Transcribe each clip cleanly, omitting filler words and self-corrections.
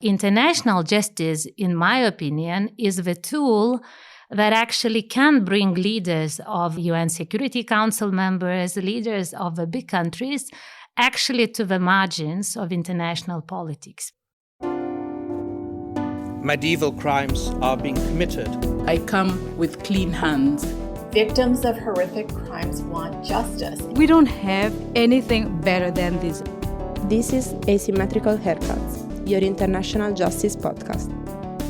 International justice, in my opinion, is the tool that actually can bring leaders of UN Security Council members, leaders of the big countries, actually to the margins of international politics. Medieval crimes are being committed. I come with clean hands. Victims of horrific crimes want justice. We don't have anything better than this. This is Asymmetrical Haircuts, your international justice podcast,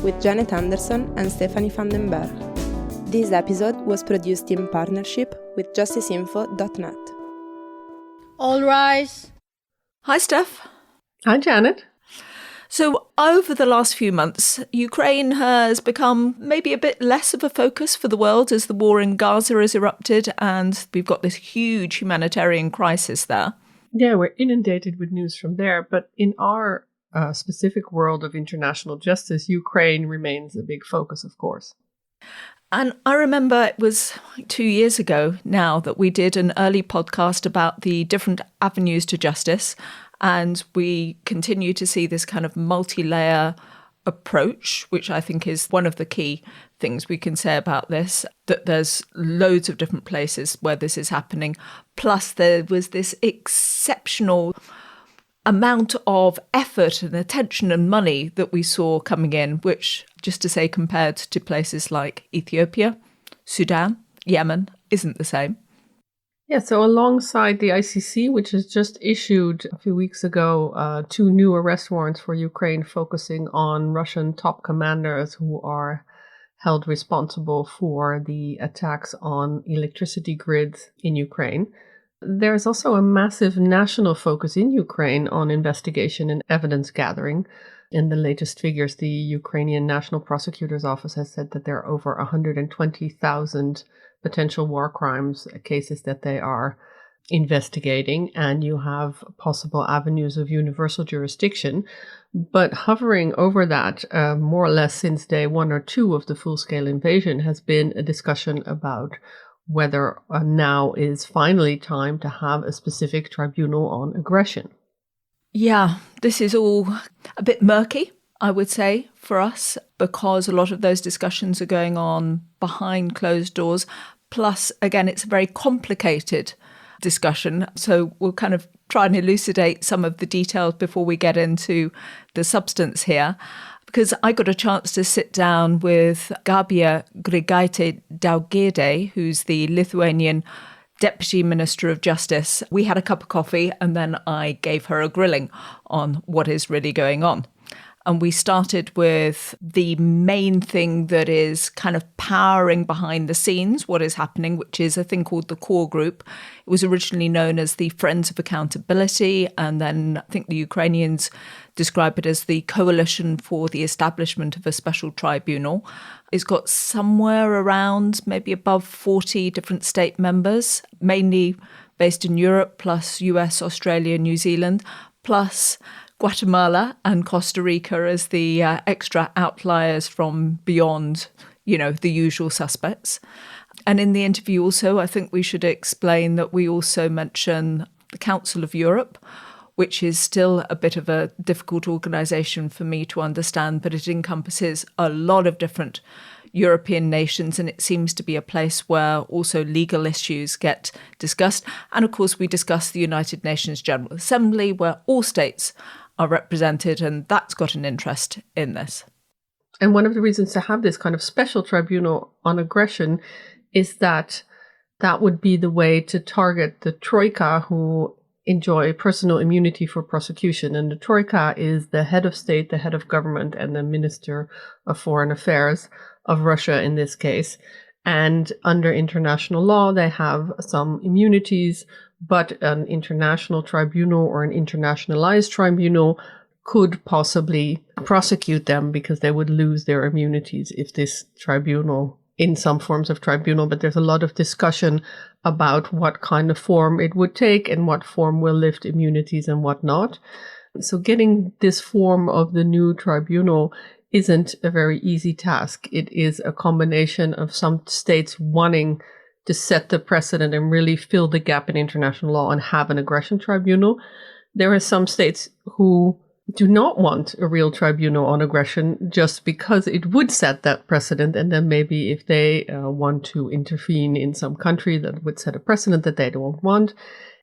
with Janet Anderson and Stephanie van den Berg. This episode was produced in partnership with justiceinfo.net. All rise. Hi, Steph. Hi, Janet. So over the last few months, Ukraine has become maybe a bit less of a focus for the world as the war in Gaza has erupted and we've got this huge humanitarian crisis there. Yeah, we're inundated with news from there. But in our specific world of international justice, Ukraine remains a big focus, of course. And I remember it was 2 years ago now that we did an early podcast about the different avenues to justice. And we continue to see this kind of multi-layer approach, which I think is one of the key things we can say about this, that there's loads of different places where this is happening. Plus, there was this exceptional amount of effort and attention and money that we saw coming in, which, just to say, compared to places like Ethiopia, Sudan, Yemen, isn't the same. Yeah, so alongside the ICC, which has just issued a few weeks ago 2 new arrest warrants for Ukraine focusing on Russian top commanders who are held responsible for the attacks on electricity grids in Ukraine. There's also a massive national focus in Ukraine on investigation and evidence gathering. In the latest figures, the Ukrainian National Prosecutor's Office has said that there are over 120,000 potential war crimes cases that they are investigating, and you have possible avenues of universal jurisdiction. But hovering over that, more or less since day 1 or 2 of the full-scale invasion, has been a discussion about whether now is finally time to have a specific tribunal on aggression. Yeah, this is all a bit murky, I would say, for us, because a lot of those discussions are going on behind closed doors. Plus, again, it's a very complicated discussion. So we'll kind of try and elucidate some of the details before we get into the substance here. Because I got a chance to sit down with Gabija Grigaitė-Daugirdė, who's the Lithuanian Deputy Minister of Justice. We had a cup of coffee and then I gave her a grilling on what is really going on. And we started with the main thing that is kind of powering behind the scenes, what is happening, which is a thing called the Core Group. It was originally known as the Friends of Accountability, and then I think the Ukrainians describe it as the Coalition for the Establishment of a Special Tribunal. It's got somewhere around maybe above 40 different state members, mainly based in Europe, plus US, Australia, New Zealand, plus Guatemala and Costa Rica as the extra outliers from beyond, the usual suspects. And in the interview also, I think we should explain that we also mention the Council of Europe, which is still a bit of a difficult organisation for me to understand, but it encompasses a lot of different European nations, and it seems to be a place where also legal issues get discussed. And of course, we discuss the United Nations General Assembly, where all states are represented, and that's got an interest in this. And one of the reasons to have this kind of special tribunal on aggression is that that would be the way to target the Troika, who enjoy personal immunity for prosecution. And the Troika is the head of state, the head of government, and the Minister of Foreign Affairs of Russia in this case. And under international law, they have some immunities, but an international tribunal or an internationalized tribunal could possibly prosecute them because they would lose their immunities if this tribunal, in some forms of tribunal, but there's a lot of discussion about what kind of form it would take and what form will lift immunities and what not. So getting this form of the new tribunal isn't a very easy task. It is a combination of some states wanting to set the precedent and really fill the gap in international law and have an aggression tribunal. There are some states who do not want a real tribunal on aggression just because it would set that precedent. And then maybe if they want to intervene in some country, that would set a precedent that they don't want.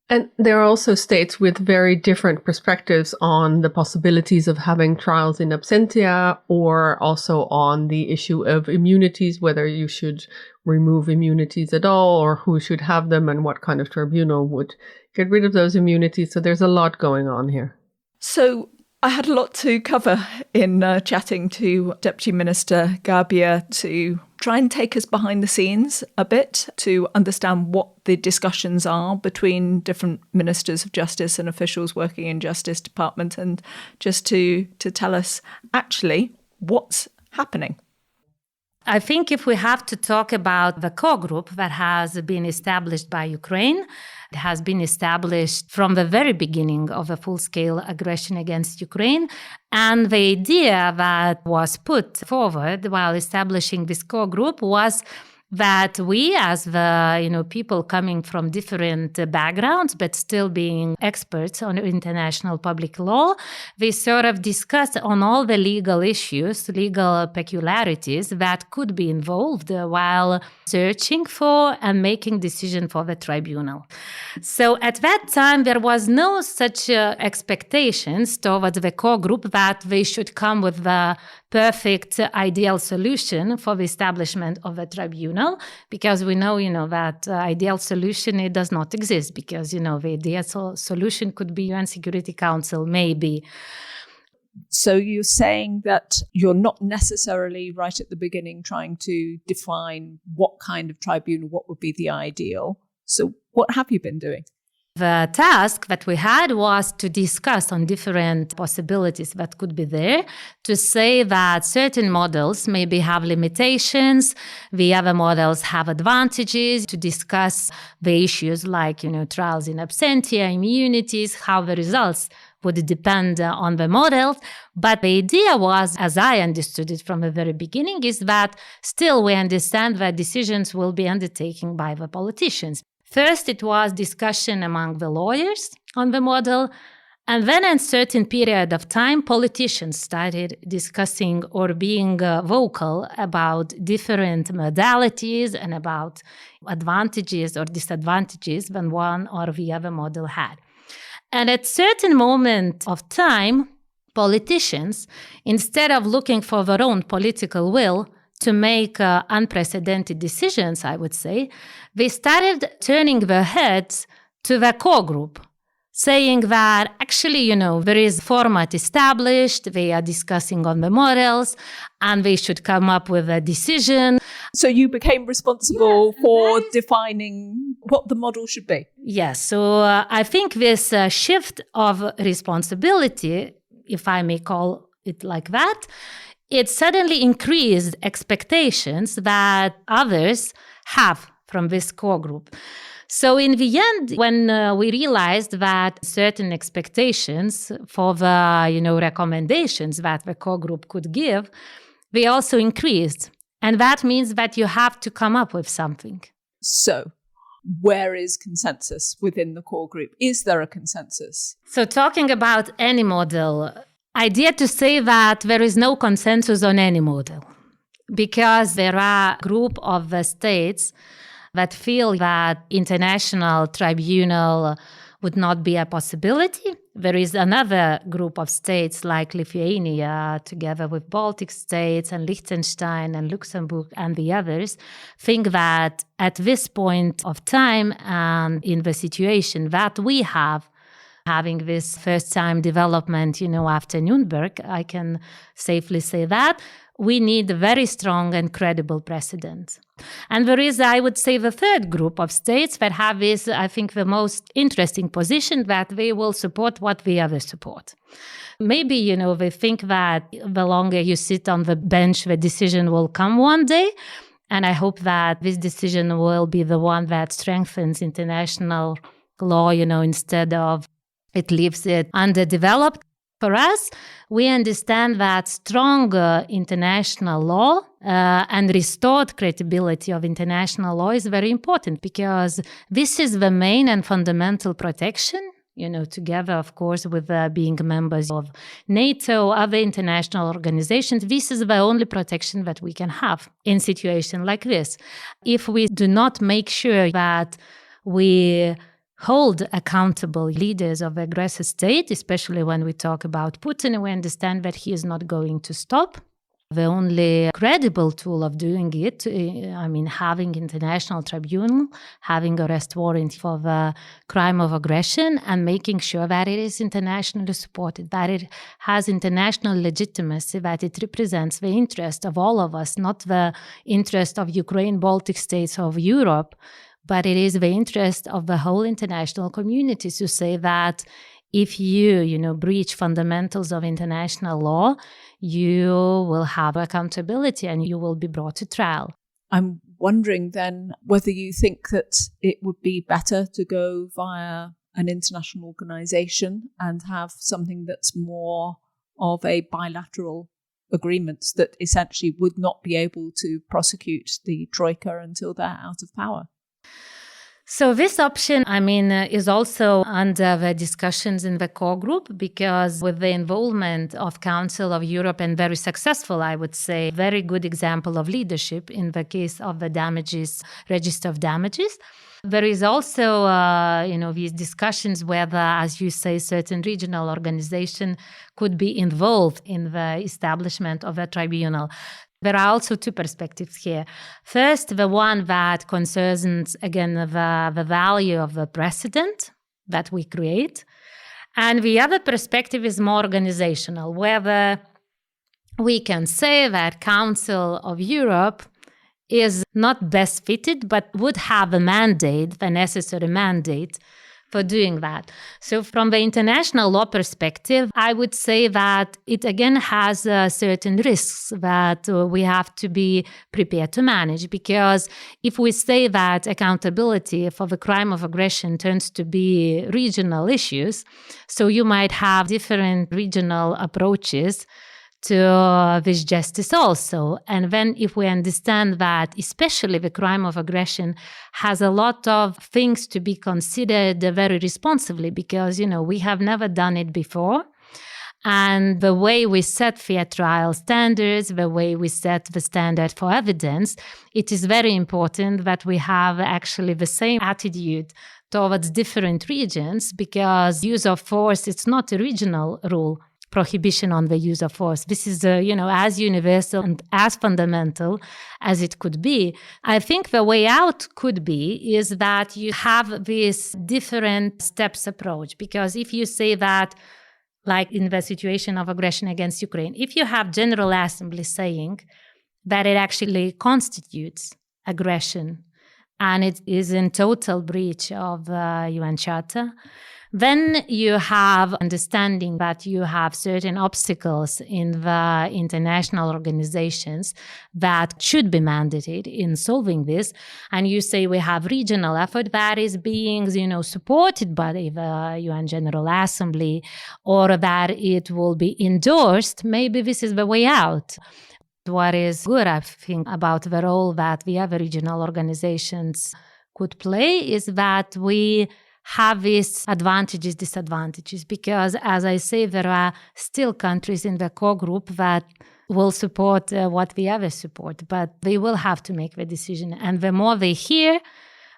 And there are also states with very different perspectives on the possibilities of having trials in absentia, or also on the issue of immunities, whether you should remove immunities at all or who should have them and what kind of tribunal would get rid of those immunities. So there's a lot going on here. So I had a lot to cover in chatting to Deputy Minister Gabija to try and take us behind the scenes a bit to understand what the discussions are between different ministers of justice and officials working in Justice Department, and just to tell us actually what's happening. I think if we have to talk about the core group that has been established by Ukraine, it has been established from the very beginning of a full-scale aggression against Ukraine. And the idea that was put forward while establishing this core group was that we, as the people coming from different backgrounds but still being experts on international public law, we sort of discuss on all the legal issues, legal peculiarities that could be involved while searching for and making decision for the tribunal. So at that time, there was no such expectations towards the core group that they should come with the perfect ideal solution for the establishment of a tribunal, because we know, that ideal solution, it does not exist, because, the ideal solution could be UN Security Council, maybe. So you're saying that you're not necessarily right at the beginning trying to define what kind of tribunal, what would be the ideal. So what have you been doing? The task that we had was to discuss on different possibilities that could be there, to say that certain models maybe have limitations, the other models have advantages, to discuss the issues like, trials in absentia, immunities, how the results would depend on the models. But the idea was, as I understood it from the very beginning, is that still we understand that decisions will be undertaken by the politicians. First, it was discussion among the lawyers on the model, and then in a certain period of time, politicians started discussing or being vocal about different modalities and about advantages or disadvantages when one or the other model had. And at a certain moment of time, politicians, instead of looking for their own political will to make unprecedented decisions, I would say, they started turning their heads to the core group, saying that actually, there is format established, they are discussing on the models, and they should come up with a decision. So you became responsible for defining what the model should be? Yes. So I think this shift of responsibility, if I may call it like that, it suddenly increased expectations that others have from this core group. So in the end, when we realized that certain expectations for the recommendations that the core group could give, they also increased. And that means that you have to come up with something. So where is consensus within the core group? Is there a consensus? So talking about any model, I dare to say that there is no consensus on any model, because there are a group of states that feel that international tribunal would not be a possibility. There is another group of states like Lithuania, together with Baltic states and Liechtenstein and Luxembourg and the others, think that at this point of time and in the situation that we have, having this first-time development, after Nuremberg, I can safely say that, we need a very strong and credible precedent. And there is, I would say, the third group of states that have this, I think, the most interesting position, that they will support what the others support. Maybe, they think that the longer you sit on the bench, the decision will come one day. And I hope that this decision will be the one that strengthens international law, instead of it leaves it underdeveloped. For us, we understand that strong international law and restored credibility of international law is very important, because this is the main and fundamental protection together, of course, with being members of NATO, other international organizations. This is the only protection that we can have in situations like this. If we do not make sure that we hold accountable leaders of the aggressor state, especially when we talk about Putin, we understand that he is not going to stop. The only credible tool of doing it, having international tribunal, having arrest warrant for the crime of aggression, and making sure that it is internationally supported, that it has international legitimacy, that it represents the interest of all of us, not the interest of Ukraine, Baltic states, or of Europe, but it is the interest of the whole international community to say that if you, breach fundamentals of international law, you will have accountability and you will be brought to trial. I'm wondering then whether you think that it would be better to go via an international organisation and have something that's more of a bilateral agreement that essentially would not be able to prosecute the Troika until they're out of power. So this option, is also under the discussions in the core group, because with the involvement of Council of Europe, and very successful, I would say, very good example of leadership in the case of the damages, register of damages. There is also, these discussions whether, as you say, certain regional organization could be involved in the establishment of a tribunal. There are also two perspectives here. First, the one that concerns, again, the value of the precedent that we create. And the other perspective is more organizational, whether we can say that Council of Europe is not best fitted, but would have a mandate, the necessary mandate, for doing that. So from the international law perspective, I would say that it again has certain risks that we have to be prepared to manage, because if we say that accountability for the crime of aggression turns to be regional issues, so you might have different regional approaches to this justice also. And then if we understand that especially the crime of aggression has a lot of things to be considered very responsibly, because, we have never done it before. And the way we set fair trial standards, the way we set the standard for evidence, it is very important that we have actually the same attitude towards different regions, because use of force, it's not a regional rule. Prohibition on the use of force. This is, as universal and as fundamental as it could be. I think the way out could be is that you have this different steps approach, because if you say that, like in the situation of aggression against Ukraine, if you have General Assembly saying that it actually constitutes aggression and it is in total breach of the UN Charter, then you have understanding that you have certain obstacles in the international organizations that should be mandated in solving this. And you say we have regional effort that is being, supported by the UN General Assembly, or that it will be endorsed. Maybe this is the way out. What is good, I think, about the role that the other regional organizations could play is that we have these advantages, disadvantages, because, as I say, there are still countries in the core group that will support what the others support, but they will have to make the decision. And the more they hear,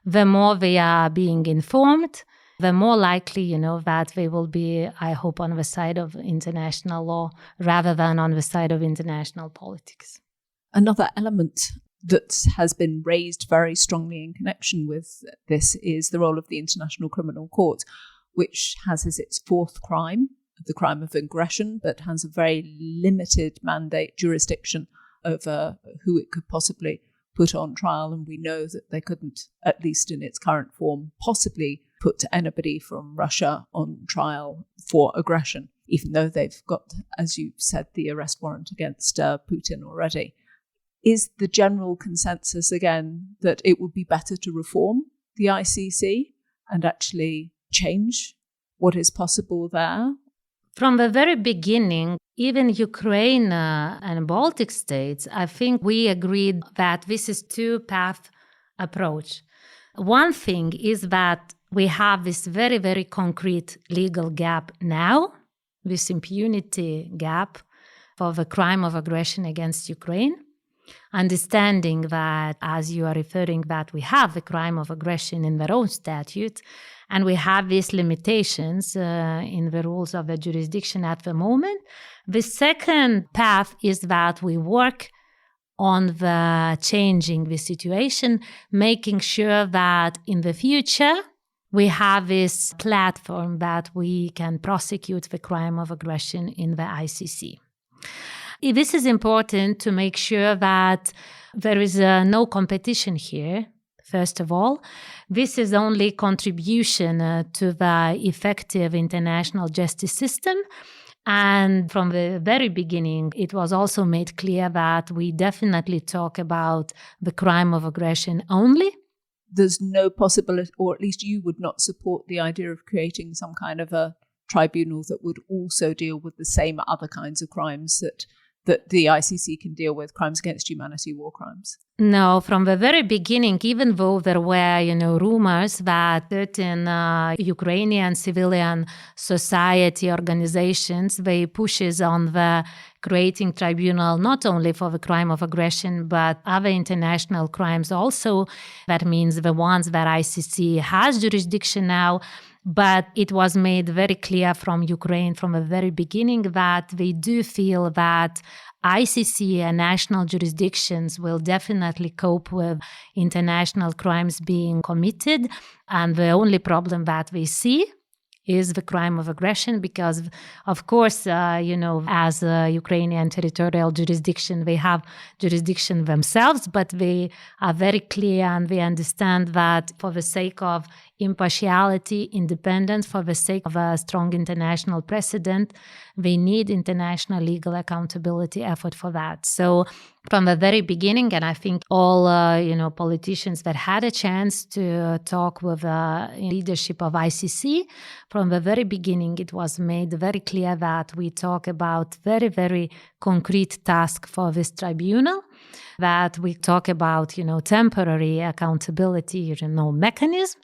the more they are being informed, the more likely, that they will be, I hope, on the side of international law rather than on the side of international politics. Another element that has been raised very strongly in connection with this is the role of the International Criminal Court, which has as its fourth crime, the crime of aggression, but has a very limited mandate jurisdiction over who it could possibly put on trial. And we know that they couldn't, at least in its current form, possibly put anybody from Russia on trial for aggression, even though they've got, as you said, the arrest warrant against Putin already. Is the general consensus, again, that it would be better to reform the ICC and actually change what is possible there? From the very beginning, even Ukraine and Baltic states, I think we agreed that this is two-path approach. One thing is that we have this very, very concrete legal gap now, this impunity gap for the crime of aggression against Ukraine. Understanding that, as you are referring, that we have the crime of aggression in their own statute, and we have these limitations in the rules of the jurisdiction at the moment. The second path is that we work on the changing the situation, making sure that in the future we have this platform that we can prosecute the crime of aggression in the ICC. This is important to make sure that there is no competition here. First of all, this is only contribution to the effective international justice system. And from the very beginning, it was also made clear that we definitely talk about the crime of aggression only. There's no possibility, or at least you would not support the idea of creating some kind of a tribunal that would also deal with the same other kinds of crimes that the ICC can deal with, crimes against humanity, war crimes. No, from the very beginning, even though there were, rumors that certain Ukrainian civilian society organizations, they pushes on the creating tribunal not only for the crime of aggression, but other international crimes also. That means the ones that ICC has jurisdiction now. But it was made very clear from Ukraine from the very beginning that they do feel that ICC and national jurisdictions will definitely cope with international crimes being committed. And the only problem that we see is the crime of aggression because, of course, as a Ukrainian territorial jurisdiction, they have jurisdiction themselves, but they are very clear and they understand that for the sake of impartiality, independence, for the sake of a strong international precedent, they need international legal accountability effort for that. So from the very beginning, and I think all, politicians that had a chance to talk with the leadership of ICC, from the very beginning, it was made very clear that we talk about very, very concrete task for this tribunal, that we talk about, temporary accountability, mechanism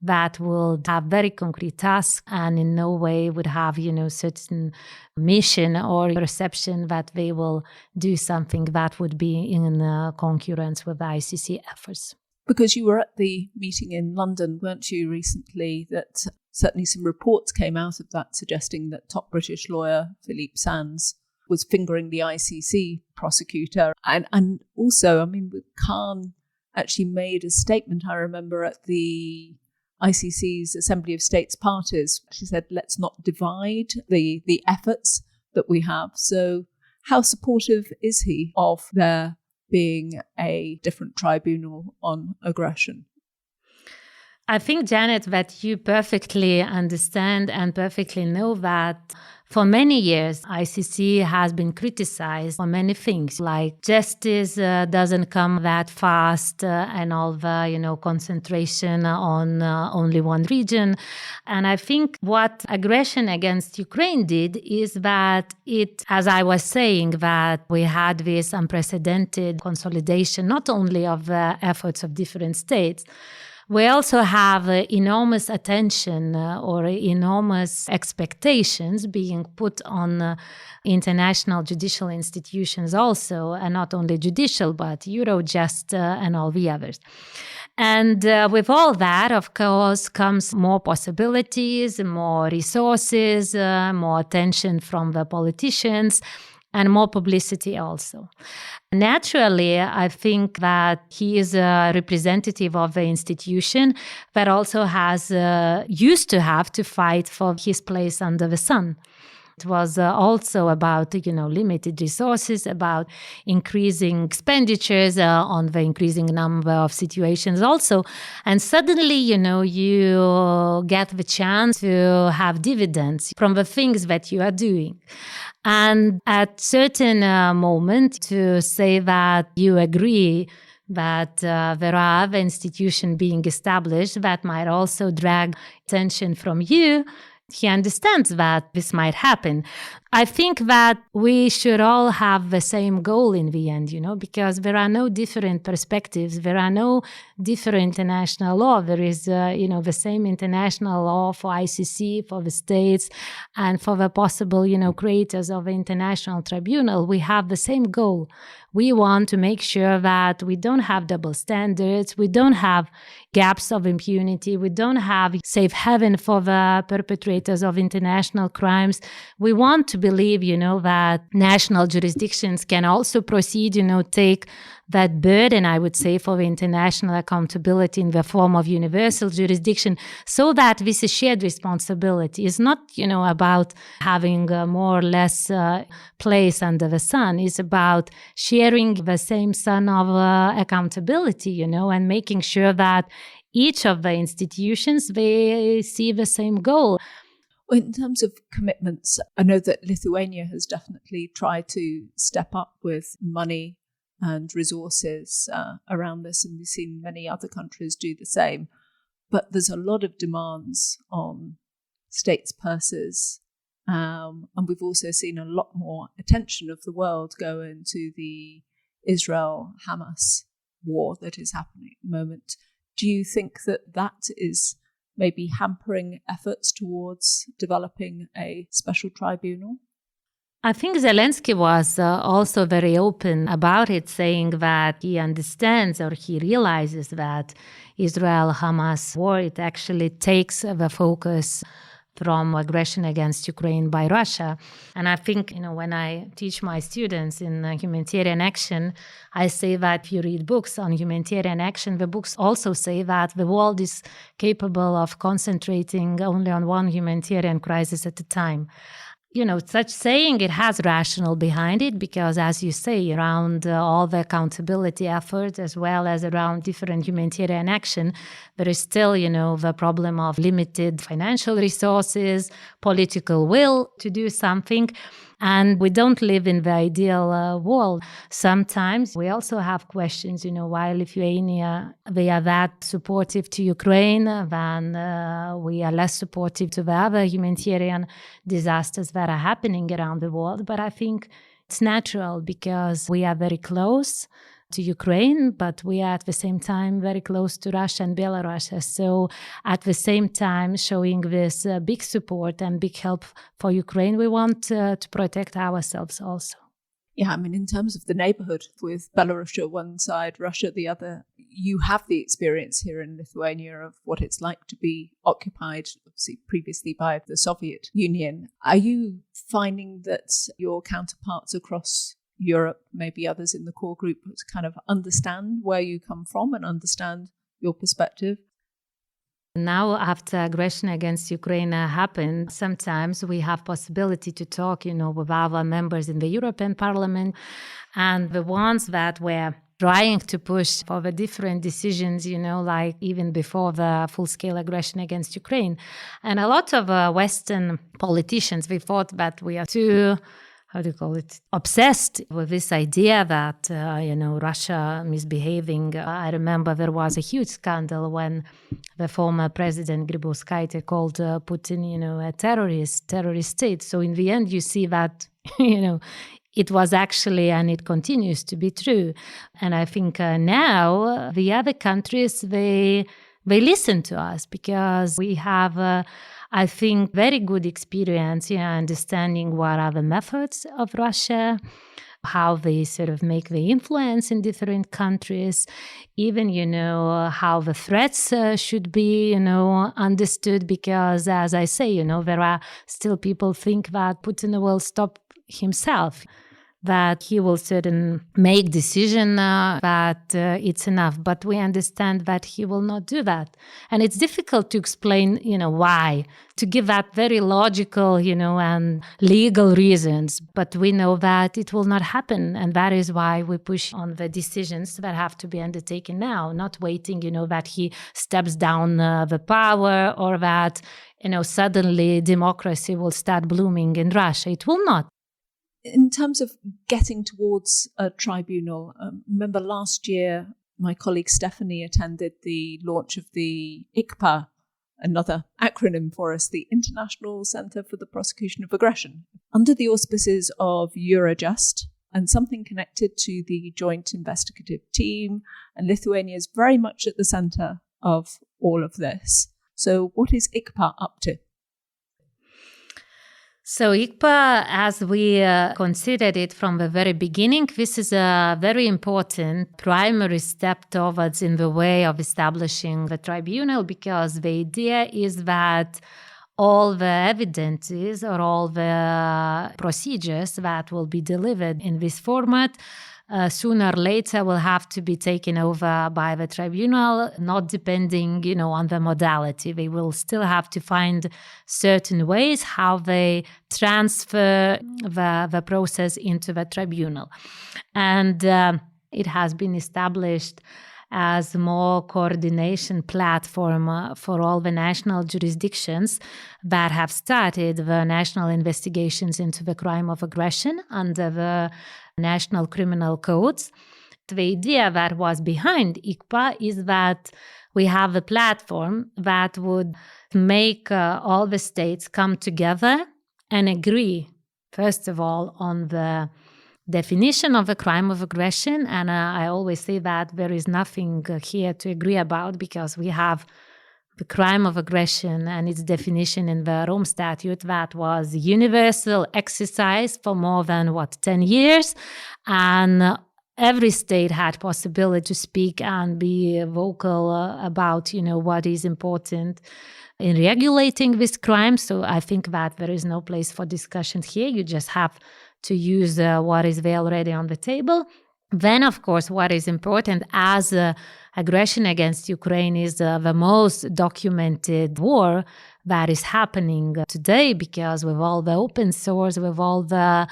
that will have very concrete tasks and in no way would have, certain mission or perception that they will do something that would be in concurrence with the ICC efforts. Because you were at the meeting in London, weren't you, recently, that certainly some reports came out of that suggesting that top British lawyer Philippe Sands was fingering the ICC prosecutor. And also, Khan actually made a statement, I remember, at the ICC's Assembly of States Parties. She said, let's not divide the efforts that we have. So how supportive is he of there being a different tribunal on aggression? I think, Janet, that you perfectly understand and perfectly know that for many years, ICC has been criticized for many things, like justice doesn't come that fast and all the, concentration on only one region. And I think what aggression against Ukraine did is that it, as I was saying, that we had this unprecedented consolidation, not only of the efforts of different states, we also have enormous attention or enormous expectations being put on international judicial institutions also, and not only judicial, but Eurojust and all the others. And with all that, of course, comes more possibilities, more resources, more attention from the politicians, and more publicity also. Naturally, I think that he is a representative of the institution that also has used to have to fight for his place under the sun. It was also about, limited resources, about increasing expenditures on the increasing number of situations also. And suddenly, you get the chance to have dividends from the things that you are doing. And at certain moment to say that you agree that there are other institutions being established that might also drag attention from you, he understands that this might happen. I think that we should all have the same goal in the end, because there are no different perspectives. There are no different international law. There is, the same international law for ICC, for the states, and for the possible, creators of the International Tribunal. We have the same goal. We want to make sure that we don't have double standards. We don't have gaps of impunity. We don't have safe haven for the perpetrators of international crimes. We want to believe, that national jurisdictions can also proceed, take that burden, I would say, for the international accountability in the form of universal jurisdiction, so that this is shared responsibility. It's not, about having more or less place under the sun. It's about sharing the same sun of accountability, and making sure that each of the institutions, they see the same goal. In terms of commitments, I know that Lithuania has definitely tried to step up with money and resources around this, and we've seen many other countries do the same. But there's a lot of demands on states' purses, and we've also seen a lot more attention of the world go into the Israel-Hamas war that is happening at the moment. Do you think that is maybe hampering efforts towards developing a special tribunal? I think Zelensky was also very open about it, saying that he understands or he realizes that Israel-Hamas war, it actually takes the focus from aggression against Ukraine by Russia. And I think, when I teach my students in humanitarian action, I say that if you read books on humanitarian action, the books also say that the world is capable of concentrating only on one humanitarian crisis at a time. Such saying, it has rational behind it, because, as you say, around all the accountability efforts, as well as around different humanitarian action, there is still, the problem of limited financial resources, political will to do something. And we don't live in the ideal world. Sometimes we also have questions, why Lithuania, they are that supportive to Ukraine, then we are less supportive to the other humanitarian disasters that are happening around the world. But I think it's natural, because we are very close to Ukraine, but we are at the same time very close to Russia and Belarus. So at the same time, showing this big support and big help for Ukraine, we want to protect ourselves also. Yeah, in terms of the neighborhood, with Belarus at one side, Russia the other, you have the experience here in Lithuania of what it's like to be occupied, obviously previously by the Soviet Union. Are you finding that your counterparts across Europe, maybe others in the core group, kind of understand where you come from and understand your perspective? Now, after aggression against Ukraine happened, sometimes we have possibility to talk, with our members in the European Parliament, and the ones that were trying to push for the different decisions, like even before the full-scale aggression against Ukraine. And a lot of Western politicians, we thought that we are too obsessed with this idea that, Russia misbehaving. I remember there was a huge scandal when the former president Grigaitė called Putin, a terrorist state. So in the end, you see that, it was actually, and it continues to be true. And I think now the other countries, they listen to us, because we have I think, very good experience, understanding what are the methods of Russia, how they sort of make the influence in different countries, even, how the threats should be, understood, because, as I say, there are still people think that Putin will stop himself, that he will certain make decision that it's enough. But we understand that he will not do that. And it's difficult to explain, why, to give that very logical, and legal reasons. But we know that it will not happen. And that is why we push on the decisions that have to be undertaken now, not waiting, that he steps down the power, or that, suddenly democracy will start blooming in Russia. It will not. In terms of getting towards a tribunal, remember last year, my colleague Stephanie attended the launch of the ICPA, another acronym for us, the International Centre for the Prosecution of Aggression, under the auspices of Eurojust and something connected to the Joint Investigative Team, and Lithuania is very much at the centre of all of this. So what is ICPA up to? So ICPA, as we considered it from the very beginning, this is a very important primary step towards in the way of establishing the tribunal, because the idea is that all the evidences or all the procedures that will be delivered in this format sooner or later will have to be taken over by the tribunal, not depending, on the modality. They will still have to find certain ways how they transfer the process into the tribunal. And it has been established as more coordination platform for all the national jurisdictions that have started the national investigations into the crime of aggression under the national criminal codes. The idea that was behind ICPA is that we have a platform that would make all the states come together and agree, first of all, on the definition of a crime of aggression. And I always say that there is nothing here to agree about, because we have the crime of aggression and its definition in the Rome Statute that was universal exercise for more than 10 years. And every state had possibility to speak and be vocal about, what is important in regulating this crime. So I think that there is no place for discussion here. You just have to use what is there already on the table. Then, of course, what is important, as aggression against Ukraine is the most documented war that is happening today, because with all the open source, with all the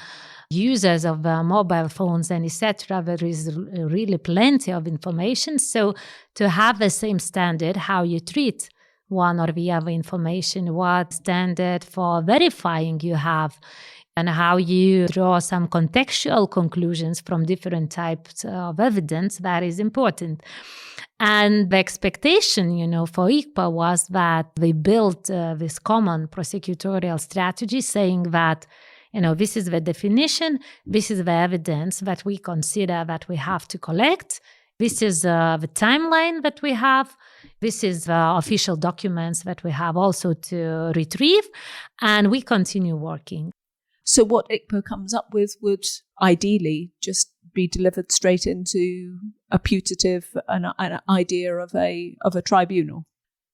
users of mobile phones and etc., there is really plenty of information. So to have the same standard, how you treat one or the other information, what standard for verifying you have, and how you draw some contextual conclusions from different types of evidence, that is important. And the expectation, for ICPA was that they built this common prosecutorial strategy saying that, this is the definition, this is the evidence that we consider that we have to collect, this is the timeline that we have, this is the official documents that we have also to retrieve, and we continue working. So what ICPA comes up with would ideally just be delivered straight into a putative, an idea of a tribunal.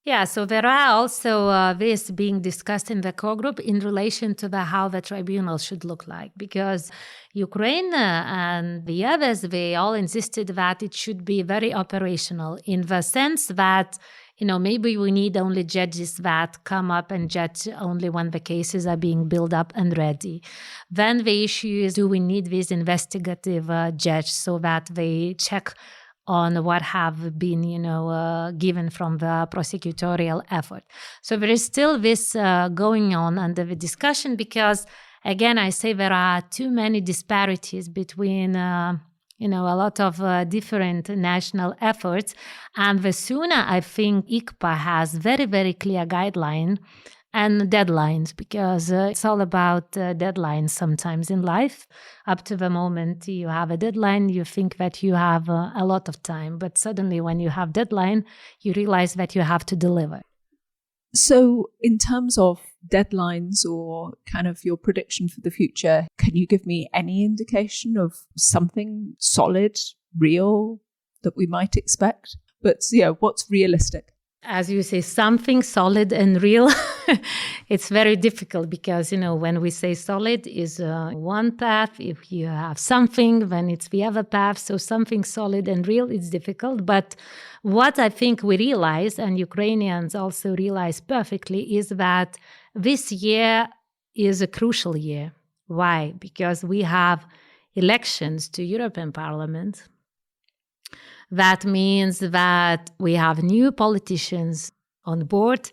Yeah, so there are also this being discussed in the core group in relation to how the tribunal should look like, because Ukraine and the others, they all insisted that it should be very operational, in the sense that maybe we need only judges that come up and judge only when the cases are being built up and ready. Then the issue is, do we need this investigative judge so that they check on what have been, given from the prosecutorial effort. So there is still this going on under the discussion, because, again, I say there are too many disparities between a lot of different national efforts. And the sooner, I think, ICPA has very, very clear guideline and deadlines, because it's all about deadlines sometimes in life. Up to the moment you have a deadline, you think that you have a lot of time. But suddenly when you have deadline, you realize that you have to deliver. So in terms of deadlines or kind of your prediction for the future, can you give me any indication of something solid, real that we might expect? But what's realistic? As you say, something solid and real, it's very difficult, because, when we say solid is one path. If you have something, then it's the other path. So something solid and real is difficult. But what I think we realize, and Ukrainians also realize perfectly, is that this year is a crucial year. Why? Because we have elections to European Parliament. That means that we have new politicians on board.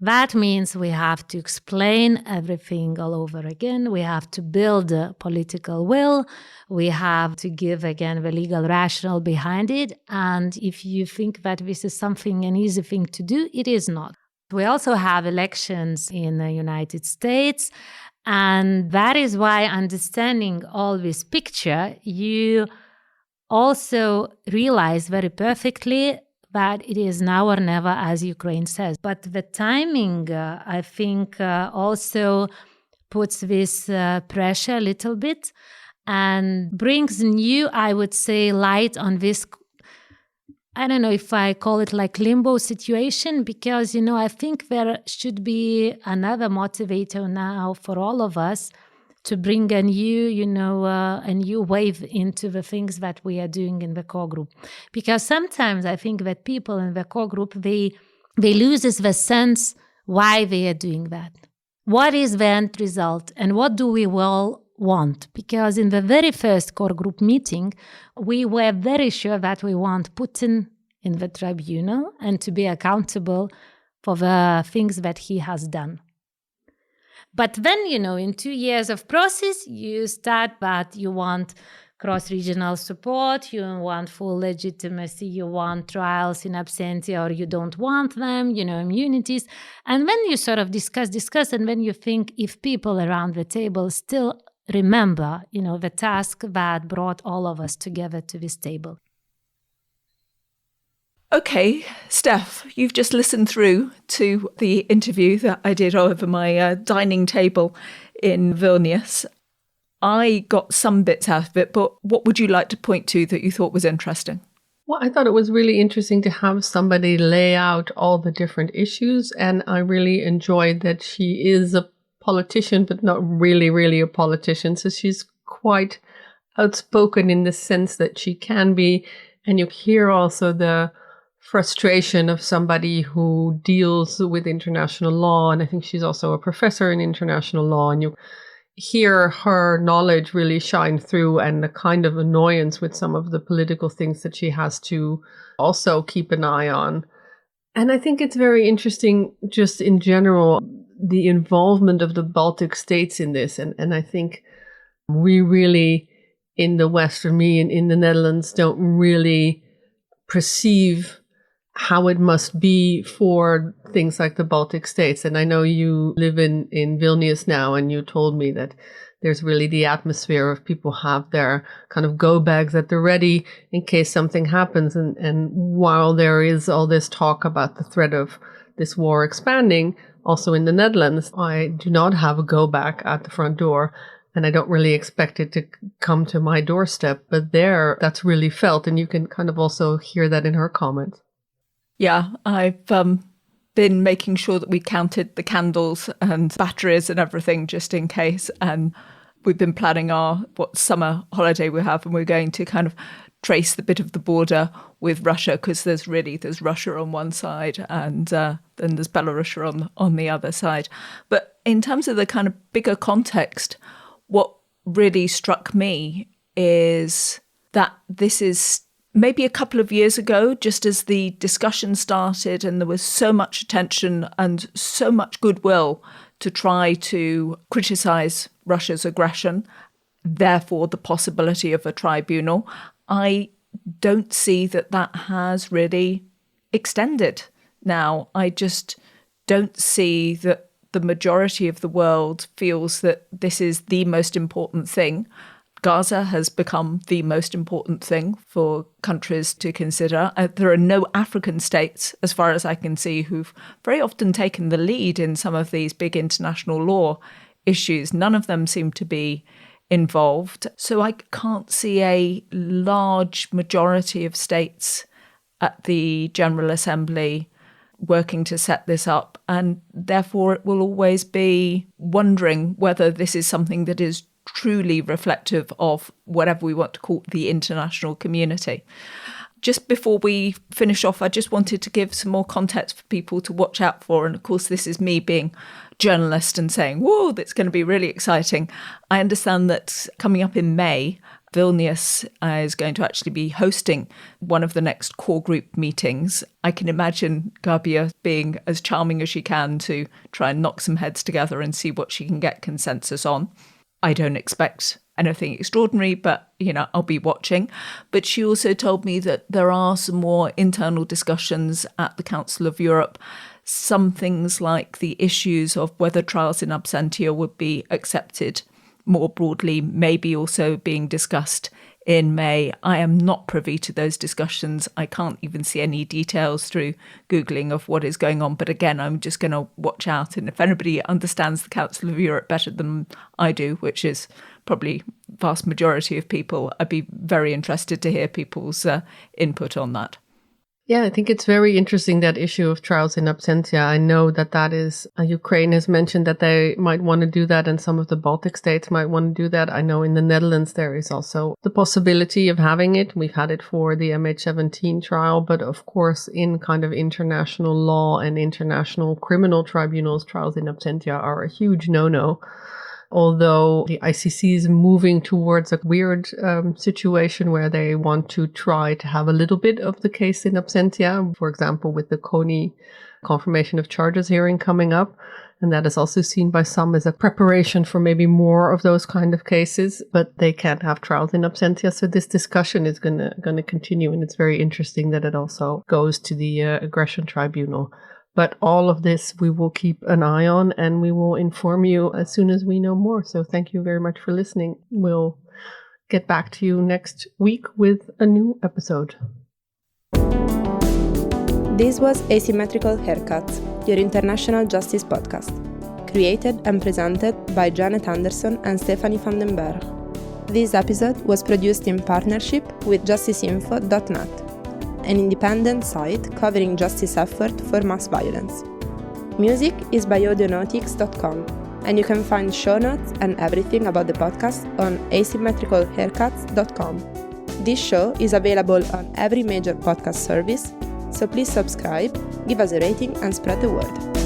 That means we have to explain everything all over again. We have to build a political will. We have to give, again, the legal rationale behind it. And if you think that this is an easy thing to do, it is not. We also have elections in the United States. And that is why, understanding all this picture, you also realize very perfectly that it is now or never, as Ukraine says. But the timing, I think, also puts this pressure a little bit and brings new, I would say, light on this. I don't know if I call it like limbo situation, because, I think there should be another motivator now for all of us to bring a new wave into the things that we are doing in the core group. Because sometimes I think that people in the core group, they lose the sense why they are doing that. What is the end result and what do we all want? Because in the very first core group meeting, we were very sure that we want Putin in the tribunal and to be accountable for the things that he has done. But then, in 2 years of process, you start that you want cross-regional support, you want full legitimacy, you want trials in absentia or you don't want them, immunities. And then you sort of discuss, and then you think if people around the table still remember, the task that brought all of us together to this table. Okay, Steph, you've just listened through to the interview that I did over my dining table in Vilnius. I got some bits out of it, but what would you like to point to that you thought was interesting? Well, I thought it was really interesting to have somebody lay out all the different issues, and I really enjoyed that she is a politician, but not really a politician. So she's quite outspoken in the sense that she can be, and you hear also the frustration of somebody who deals with international law. And I think she's also a professor in international law. And you hear her knowledge really shine through, and the kind of annoyance with some of the political things that she has to also keep an eye on. And I think it's very interesting just in general, the involvement of the Baltic states in this. And I think we really, in the West, or me in the Netherlands, don't really perceive how it must be for things like the Baltic states. And I know you live in Vilnius now, and you told me that there's really the atmosphere of people have their kind of go bags at the ready in case something happens. And while there is all this talk about the threat of this war expanding, also in the Netherlands, I do not have a go bag at the front door. And I don't really expect it to come to my doorstep. But there, that's really felt. And you can kind of also hear that in her comments. Yeah, I've been making sure that we counted the candles and batteries and everything just in case. And we've been planning what summer holiday we have, and we're going to kind of trace the bit of the border with Russia, because there's Russia on one side and then there's Belarus on the other side. But in terms of the kind of bigger context, what really struck me is that this is maybe a couple of years ago, just as the discussion started and there was so much attention and so much goodwill to try to criticise Russia's aggression, therefore the possibility of a tribunal, I don't see that has really extended now. I just don't see that the majority of the world feels that this is the most important thing. Gaza has become the most important thing for countries to consider. There are no African states, as far as I can see, who've very often taken the lead in some of these big international law issues. None of them seem to be involved. So I can't see a large majority of states at the General Assembly working to set this up. And therefore, it will always be wondering whether this is something that is truly reflective of whatever we want to call the international community. Just before we finish off, I just wanted to give some more context for people to watch out for. And of course, this is me being a journalist and saying, whoa, that's going to be really exciting. I understand that coming up in May, Vilnius is going to actually be hosting one of the next core group meetings. I can imagine Gabija being as charming as she can to try and knock some heads together and see what she can get consensus on. I don't expect anything extraordinary, but, I'll be watching. But she also told me that there are some more internal discussions at the Council of Europe, some things like the issues of whether trials in absentia would be accepted more broadly, maybe also being discussed in May. I am not privy to those discussions. I can't even see any details through Googling of what is going on. But again, I'm just going to watch out. And if anybody understands the Council of Europe better than I do, which is probably vast majority of people, I'd be very interested to hear people's input on that. Yeah, I think it's very interesting, that issue of trials in absentia. I know that is, Ukraine has mentioned that they might want to do that, and some of the Baltic states might want to do that. I know in the Netherlands there is also the possibility of having it. We've had it for the MH17 trial, but of course in kind of international law and international criminal tribunals, trials in absentia are a huge no-no. Although the ICC is moving towards a weird situation where they want to try to have a little bit of the case in absentia, for example, with the CONI confirmation of charges hearing coming up. And that is also seen by some as a preparation for maybe more of those kind of cases, but they can't have trials in absentia. So this discussion is going to continue. And it's very interesting that it also goes to the aggression tribunal. But all of this we will keep an eye on, and we will inform you as soon as we know more. So thank you very much for listening. We'll get back to you next week with a new episode. This was Asymmetrical Haircuts, your international justice podcast, created and presented by Janet Anderson and Stephanie van den Berg. This episode was produced in partnership with justiceinfo.net, an independent site covering justice effort for mass violence. Music is by audionautics.com, and you can find show notes and everything about the podcast on asymmetricalhaircuts.com. This show is available on every major podcast service, so please subscribe, give us a rating, and spread the word.